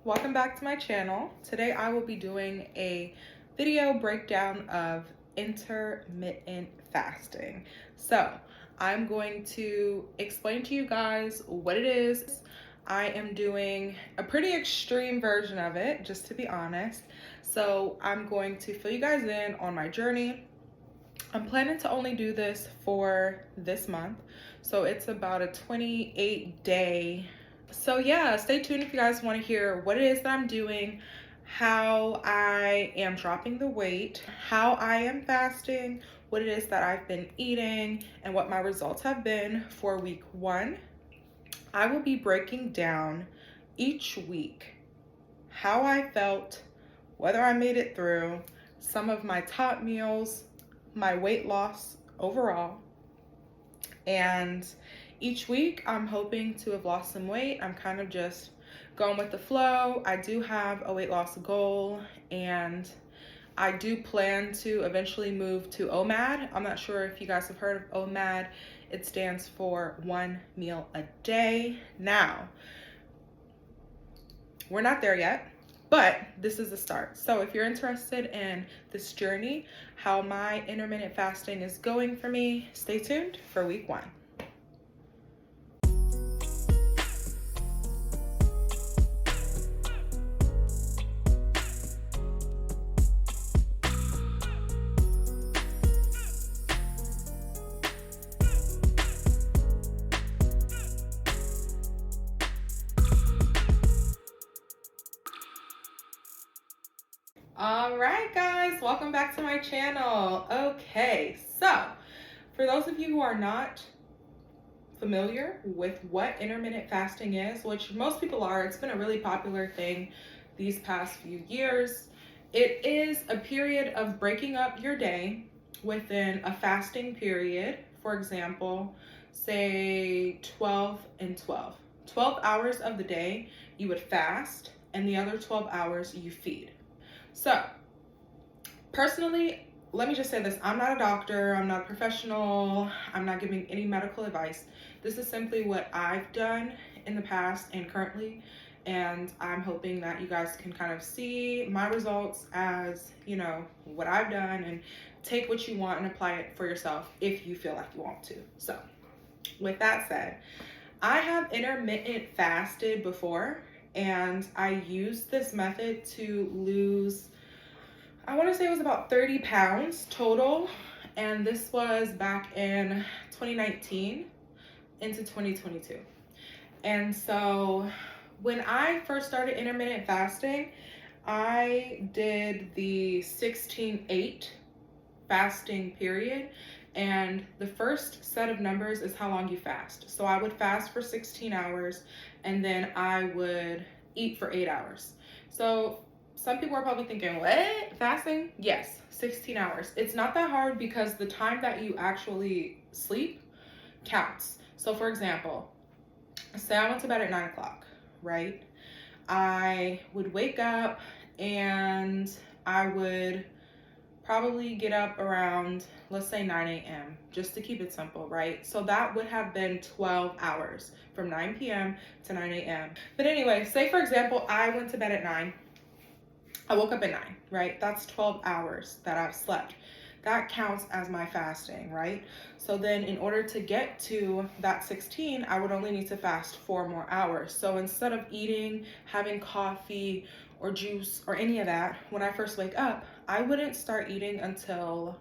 Welcome back to my channel. Today I will be doing a video breakdown of intermittent fasting. So I'm going to explain to you guys what it is. I am doing a pretty extreme version of it, just to be honest. So I'm going to fill you guys in on my journey. I'm planning to only do this for this month. So it's about a 28-day. So yeah, stay tuned if you guys want to hear what it is that I'm doing, how I am dropping the weight, how I am fasting, what it is that I've been eating, and what my results have been for week 1. I will be breaking down each week how I felt, whether I made it through, some of my top meals, my weight loss overall, and each week I'm hoping to have lost some weight. I'm kind of just going with the flow. I do have a weight loss goal, and I do plan to eventually move to OMAD. I'm not sure if you guys have heard of OMAD. It stands for 1 meal a day. Now, we're not there yet, but this is the start. So if you're interested in this journey, how my intermittent fasting is going for me, stay tuned for week 1. All right, guys, welcome back to my channel. Okay, so for those of you who are not familiar with what intermittent fasting is, which most people are, it's been a really popular thing these past few years. It is a period of breaking up your day within a fasting period. For example, say 12 and 12. 12 hours of the day you would fast, and the other 12 hours you feed. So, personally, let me just say this. I'm not a doctor. I'm not a professional. I'm not giving any medical advice. This is simply what I've done in the past and currently, and I'm hoping that you guys can kind of see my results as, you know, what I've done, and take what you want and apply it for yourself if you feel like you want to. So, with that said, I have intermittent fasted before, and I used this method to lose, I want to say it was about 30 pounds total, and this was back in 2019 into 2022. And so when I first started intermittent fasting, I did the 16-8 fasting period, and the first set of numbers is how long you fast. So I would fast for 16 hours, and then I would eat for 8 hours. So some people are probably thinking, what? Fasting? Yes, 16 hours. It's not that hard because the time that you actually sleep counts. So for example, say I went to bed at 9 o'clock, right? I would wake up and I would probably get up around, let's say 9 a.m., just to keep it simple, right? So that would have been 12 hours from 9 p.m. to 9 a.m. But anyway, say for example, I went to bed at 9. I woke up at 9, right? That's 12 hours that I've slept. That counts as my fasting, right? So then in order to get to that 16, I would only need to fast 4 more hours. So instead of eating, having coffee or juice or any of that, when I first wake up, I wouldn't start eating until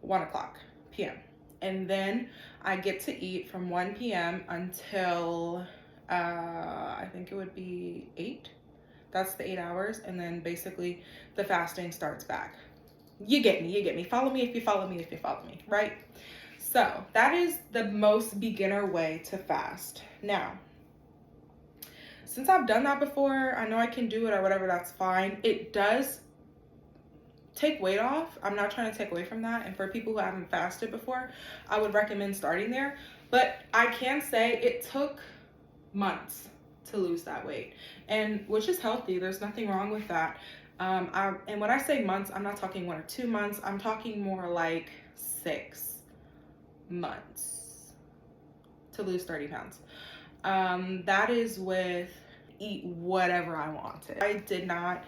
1 o'clock p.m. And then I get to eat from 1 p.m. until I think it would be 8. That's the 8 hours, and then basically the fasting starts back. You get me. Follow me if you follow me, right? So that is the most beginner way to fast. Now, since I've done that before, I know I can do it or whatever, that's fine. It does take weight off. I'm not trying to take away from that. And for people who haven't fasted before, I would recommend starting there. But I can say it took months to lose that weight, and which is healthy. There's nothing wrong with that. And when I say months, I'm not talking 1 or 2 months. I'm talking more like 6 months to lose 30 pounds. That is with eat whatever I wanted. I did not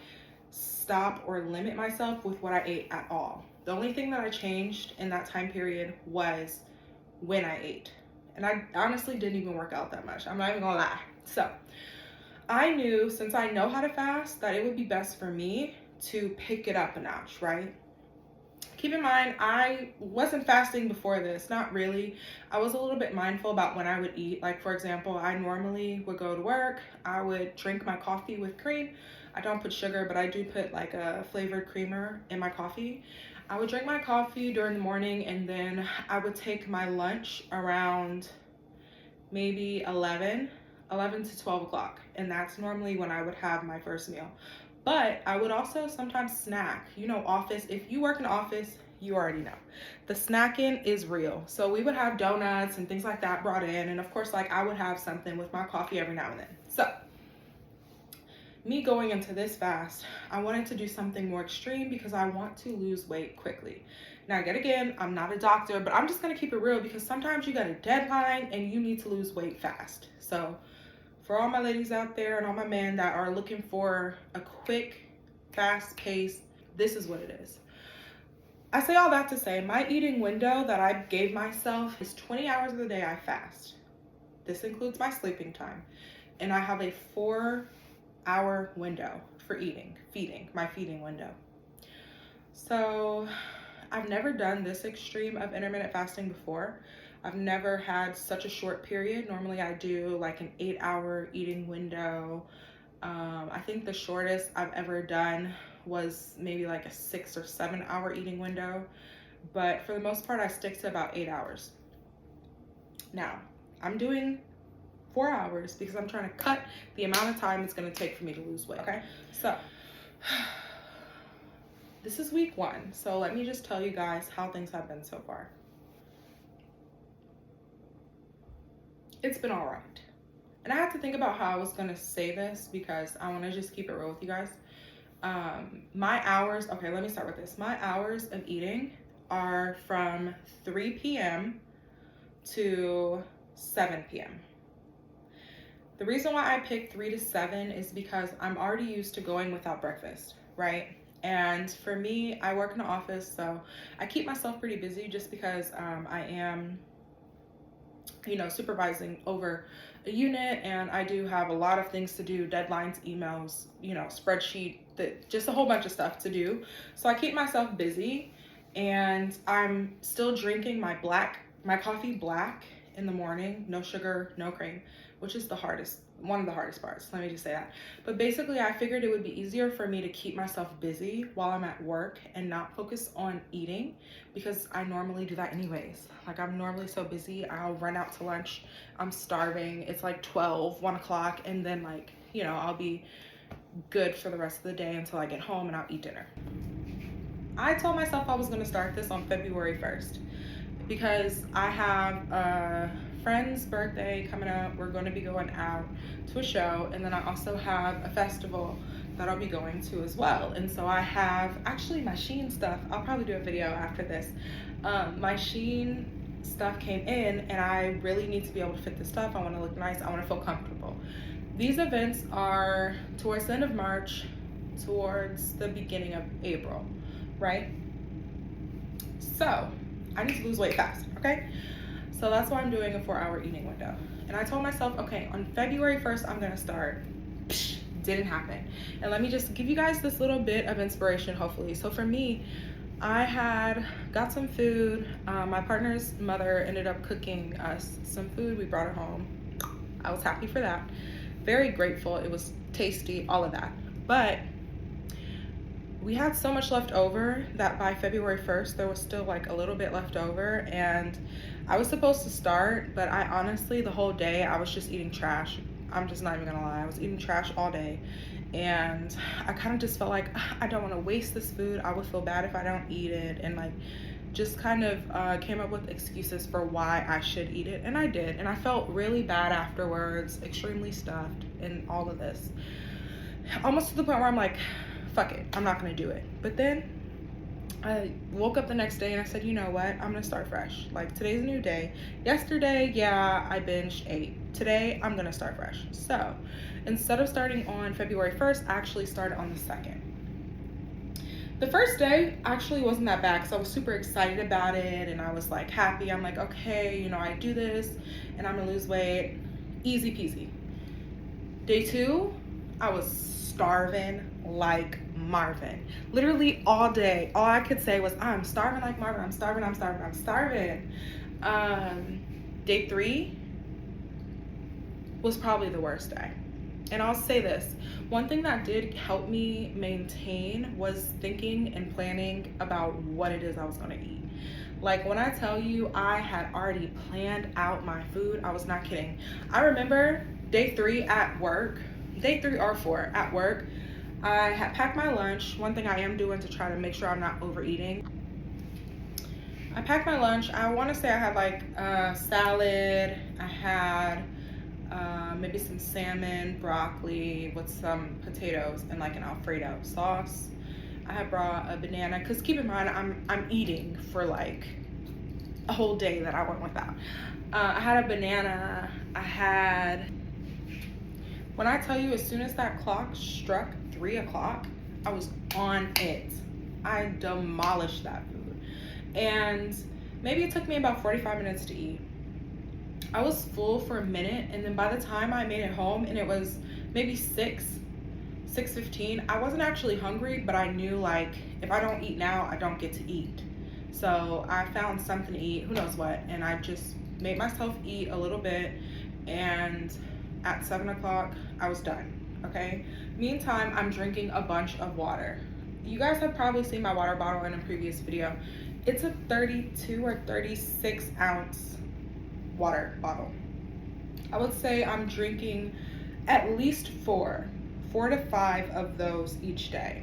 stop or limit myself with what I ate at all. The only thing that I changed in that time period was when I ate. And I honestly didn't even work out that much. I'm not even gonna lie. So I knew, since I know how to fast, that it would be best for me to pick it up a notch, right? Keep in mind, I wasn't fasting before this, not really. I was a little bit mindful about when I would eat. Like, for example, I normally would go to work, I would drink my coffee with cream. I don't put sugar, but I do put like a flavored creamer in my coffee. I would drink my coffee during the morning, and then I would take my lunch around maybe 11 to 12 o'clock. And that's normally when I would have my first meal. But I would also sometimes snack. You know, office, if you work in office, you already know. The snacking is real. So we would have donuts and things like that brought in. And of course, like, I would have something with my coffee every now and then. So me going into this fast, I wanted to do something more extreme because I want to lose weight quickly. Now, yet again, I'm not a doctor, but I'm just gonna keep it real because sometimes you got a deadline and you need to lose weight fast. So for all my ladies out there and all my men that are looking for a quick, fast pace, this is what it is. I say all that to say, my eating window that I gave myself is 20 hours of the day I fast. This includes my sleeping time. And I have a 4-hour window for feeding, my feeding window. So I've never done this extreme of intermittent fasting before. I've never had such a short period. Normally I do like an 8-hour eating window. I think the shortest I've ever done was maybe like a 6 or 7 hour eating window. But for the most part, I stick to about 8 hours. Now, I'm doing 4 hours because I'm trying to cut the amount of time it's gonna take for me to lose weight, okay? So, this is week 1. So let me just tell you guys how things have been so far. It's been all right. And I had to think about how I was gonna say this because I wanna just keep it real with you guys. My hours, okay, let me start with this. My hours of eating are from 3 p.m. to 7 p.m. The reason why I picked 3 to 7 is because I'm already used to going without breakfast, right? And for me, I work in an office, so I keep myself pretty busy just because I am, you know, supervising over a unit, and I do have a lot of things to do, deadlines, emails, you know, spreadsheet, just a whole bunch of stuff to do. So I keep myself busy, and I'm still drinking my coffee black in the morning, no sugar, no cream, which is one of the hardest parts, let me just say that. But basically, I figured it would be easier for me to keep myself busy while I'm at work and not focus on eating, because I normally do that anyways. Like, I'm normally so busy, I'll run out to lunch, I'm starving, it's like 1 o'clock, and then, like, you know, I'll be good for the rest of the day until I get home and I'll eat dinner. I told myself I was gonna start this on February 1st because I have a friend's birthday coming up. We're going to be going out to a show, and then I also have a festival that I'll be going to as well. And so I have actually my Shein stuff. I'll probably do a video after this. My Shein stuff came in, and I really need to be able to fit this stuff. I want to look nice. I want to feel comfortable. These events are towards the end of March, towards the beginning of April, right? So I need to lose weight fast, okay? So that's why I'm doing a 4-hour eating window. And I told myself, okay, on February 1st, I'm gonna start. Psh, didn't happen. And let me just give you guys this little bit of inspiration, hopefully. So for me, I got some food. My partner's mother ended up cooking us some food. We brought it home. I was happy for that. Very grateful. It was tasty, all of that. But we had so much left over that by February 1st, there was still like a little bit left over, and I was supposed to start, but I honestly, the whole day, I was just eating trash. I'm just not even gonna lie. I was eating trash all day, and I kind of just felt like I don't want to waste this food. I would feel bad if I don't eat it, and like just kind of came up with excuses for why I should eat it, and I did, and I felt really bad afterwards, extremely stuffed, and all of this. Almost to the point where I'm like, fuck it, I'm not gonna do it. But then I woke up the next day and I said, you know what? I'm gonna start fresh. Like, today's a new day. Yesterday, yeah, I binged 8. Today, I'm gonna start fresh. So, instead of starting on February 1st, I actually started on the 2nd. The first day actually wasn't that bad because I was super excited about it and I was like happy. I'm like, okay, you know, I do this and I'm gonna lose weight. Easy peasy. Day 2, I was starving like Marvin. Literally all day, all I could say was, I'm starving like Marvin. I'm starving, I'm starving, I'm starving. Day 3 was probably the worst day. And I'll say this, one thing that did help me maintain was thinking and planning about what it is I was gonna eat. Like, when I tell you I had already planned out my food, I was not kidding. I remember day 3 at work, day 3 or 4 at work, I had packed my lunch. One thing I am doing to try to make sure I'm not overeating. I packed my lunch. I wanna say I had like a salad, I had maybe some salmon, broccoli with some potatoes and like an Alfredo sauce. I had brought a banana because keep in mind I'm eating for like a whole day that I went without. I had a banana. When I tell you, as soon as that clock struck 3 o'clock, I was on it. I demolished that food. And maybe it took me about 45 minutes to eat. I was full for a minute, and then by the time I made it home and it was maybe 6:15, I wasn't actually hungry, but I knew like if I don't eat now, I don't get to eat. So I found something to eat, who knows what, and I just made myself eat a little bit, and at 7 o'clock, I was done, okay? Meantime, I'm drinking a bunch of water. You guys have probably seen my water bottle in a previous video. It's a 32 or 36 ounce water bottle. I would say I'm drinking at least 4 to 5 of those each day.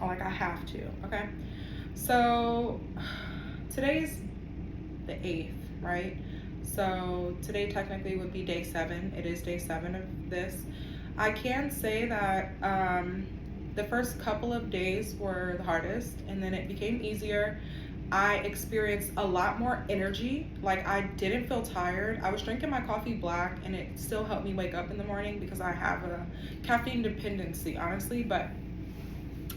Like, I have to, okay? So today's the 8th, right? So today technically would be day 7. It is day 7 of this. I can say that the first couple of days were the hardest, and then it became easier. I experienced a lot more energy. Like, I didn't feel tired. I was drinking my coffee black and it still helped me wake up in the morning because I have a caffeine dependency, honestly. But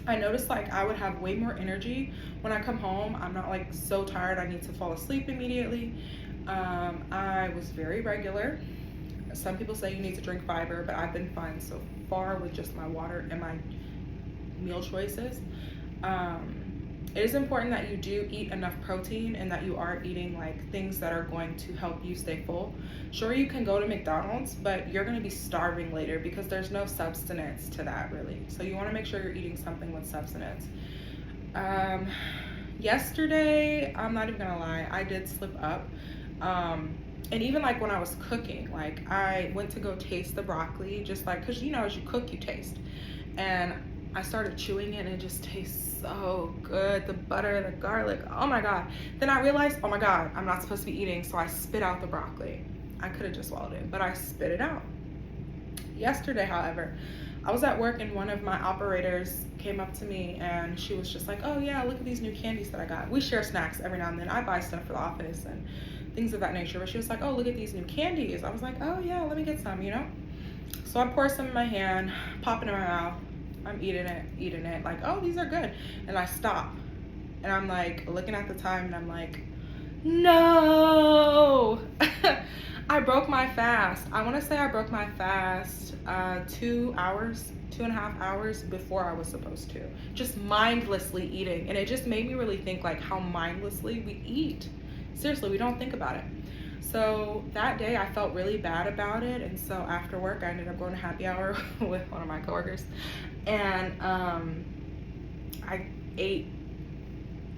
I noticed like I would have way more energy when I come home. I'm not like so tired I need to fall asleep immediately. I was very regular. Some people say you need to drink fiber, but I've been fine so far with just my water and my meal choices. It is important that you do eat enough protein and that you are eating like things that are going to help you stay full. Sure, you can go to McDonald's, but you're going to be starving later because there's no substance to that really. So you want to make sure you're eating something with substance. Yesterday, I'm not even gonna lie, I did slip up. And even like when I was cooking, like I went to go taste the broccoli, just like, cause you know, as you cook, you taste. And I started chewing it and it just tastes so good. The butter, the garlic, oh my God. Then I realized, oh my God, I'm not supposed to be eating. So I spit out the broccoli. I could have just swallowed it, but I spit it out. Yesterday, however, I was at work and one of my operators came up to me and she was just like, oh yeah, look at these new candies that I got. We share snacks every now and then. I buy stuff for the office and things of that nature. But she was like, oh, look at these new candies. I was like, oh yeah, let me get some, you know? So I pour some in my hand, pop it in my mouth. I'm eating it, like, oh, these are good. And I stop. And I'm like looking at the time and I'm like, no. I broke my fast. I want to say I broke my fast 2.5 hours before I was supposed to. Just mindlessly eating. And it just made me really think like how mindlessly we eat. Seriously, we don't think about it. So that day I felt really bad about it. And so after work, I ended up going to happy hour with one of my coworkers. And I ate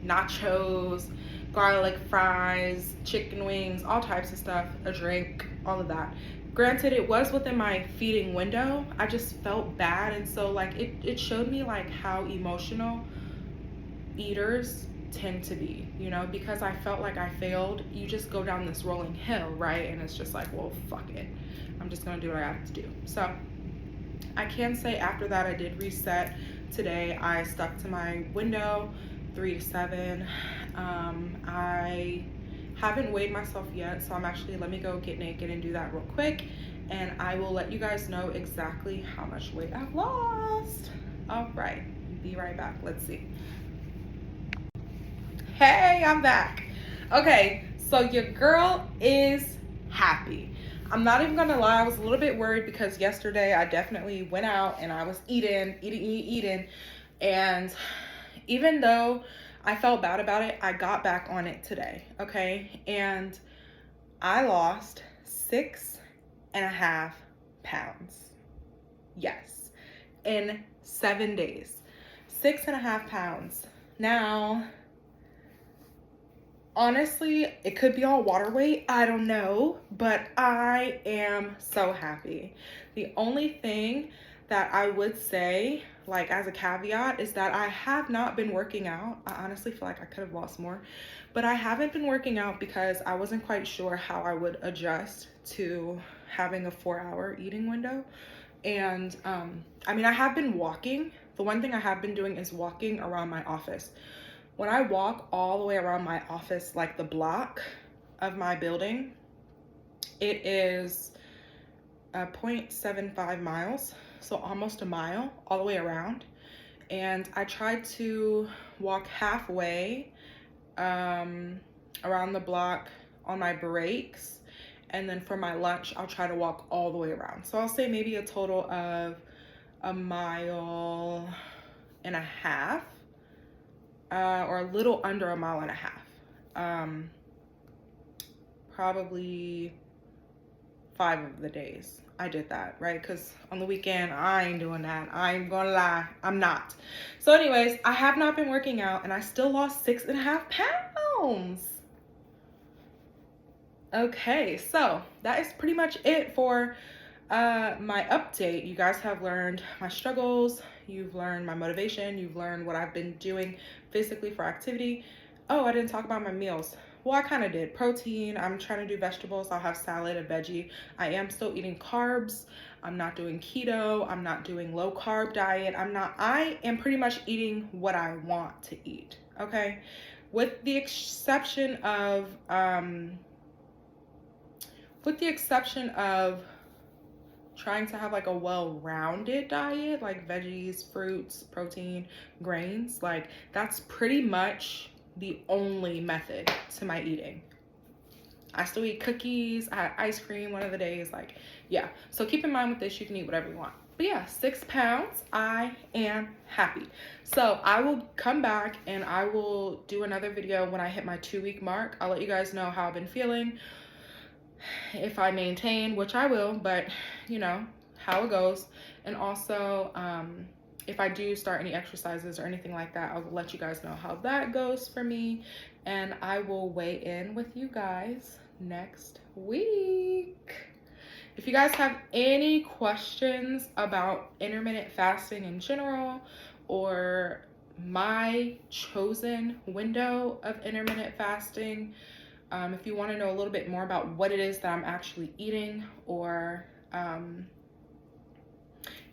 nachos, garlic fries, chicken wings, all types of stuff, a drink, all of that. Granted, it was within my feeding window. I just felt bad. And so like it showed me like how emotional eaters tend to be, you know, because I felt like I failed. You just go down this rolling hill, right? And it's just like, well, fuck it. I'm just gonna do what I have to do. So I can say after that I did reset. Today I stuck to my window. 3 to 7. I haven't weighed myself yet, so let me go get naked and do that real quick, and I will let you guys know exactly how much weight I've lost. All right, be right back. Let's see. Hey, I'm back. Okay, so your girl is happy. I'm not even gonna lie, I was a little bit worried because yesterday I definitely went out and I was eating, and even though I felt bad about it, I got back on it today, okay? And I lost 6.5 pounds. Yes, in 7 days. 6.5 pounds. Now, honestly, it could be all water weight. I don't know, but I am so happy. The only thing that I would say, like as a caveat, is that I have not been working out. I honestly feel like I could have lost more, but I haven't been working out because I wasn't quite sure how I would adjust to having a 4-hour eating window. And I mean, I have been walking. The one thing I have been doing is walking around my office. When I walk all the way around my office, like the block of my building, it is 0.75 miles, so almost a mile all the way around. And I try to walk halfway around the block on my breaks, and then for my lunch, I'll try to walk all the way around. So I'll say maybe a total of 1.5 miles. Or a little under 1.5 miles. Probably 5 of the days I did that, right? Because on the weekend, I ain't doing that. I ain't gonna lie, I'm not. So anyways, I have not been working out and I still lost 6.5 pounds. Okay, so that is pretty much it for my update. You guys have learned my struggles, you've learned my motivation, you've learned what I've been doing physically for activity. Oh, I didn't talk about my meals. Well, I kind of did. Protein, I'm trying to do vegetables. I'll have salad, a veggie. I am still eating carbs. I'm not doing keto. I'm not doing low carb diet. I am pretty much eating what I want to eat, okay? With the exception of trying to have like a well-rounded diet, like veggies, fruits, protein, grains. Like that's pretty much the only method to my eating. I still eat cookies, I had ice cream one of the days, like, yeah. So keep in mind with this, you can eat whatever you want. But yeah, 6 pounds, I am happy. So I will come back and I will do another video when I hit my 2-week mark. I'll let you guys know how I've been feeling, if I maintain, which I will, but you know how it goes. And also if I do start any exercises or anything like that, I'll let you guys know how that goes for me, and I will weigh in with you guys next week. If you guys have any questions about intermittent fasting in general, or my chosen window of intermittent fasting, if you want to know a little bit more about what it is that I'm actually eating, or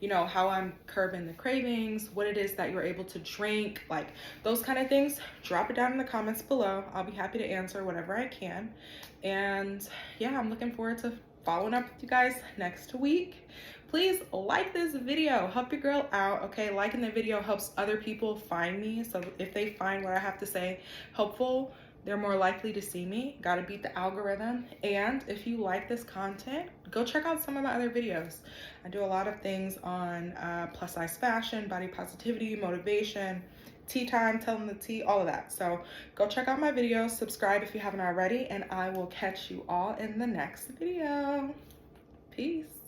you know, how I'm curbing the cravings, what it is that you're able to drink, like those kind of things, drop it down in the comments below. I'll be happy to answer whatever I can. And yeah, I'm looking forward to following up with you guys next week. Please like this video, help your girl out, okay? Liking the video helps other people find me, so if they find what I have to say helpful, they're more likely to see me. Gotta beat the algorithm. And if you like this content, go check out some of my other videos. I do a lot of things on plus size fashion, body positivity, motivation, tea time, telling the tea, all of that. So go check out my videos, subscribe if you haven't already, and I will catch you all in the next video. Peace.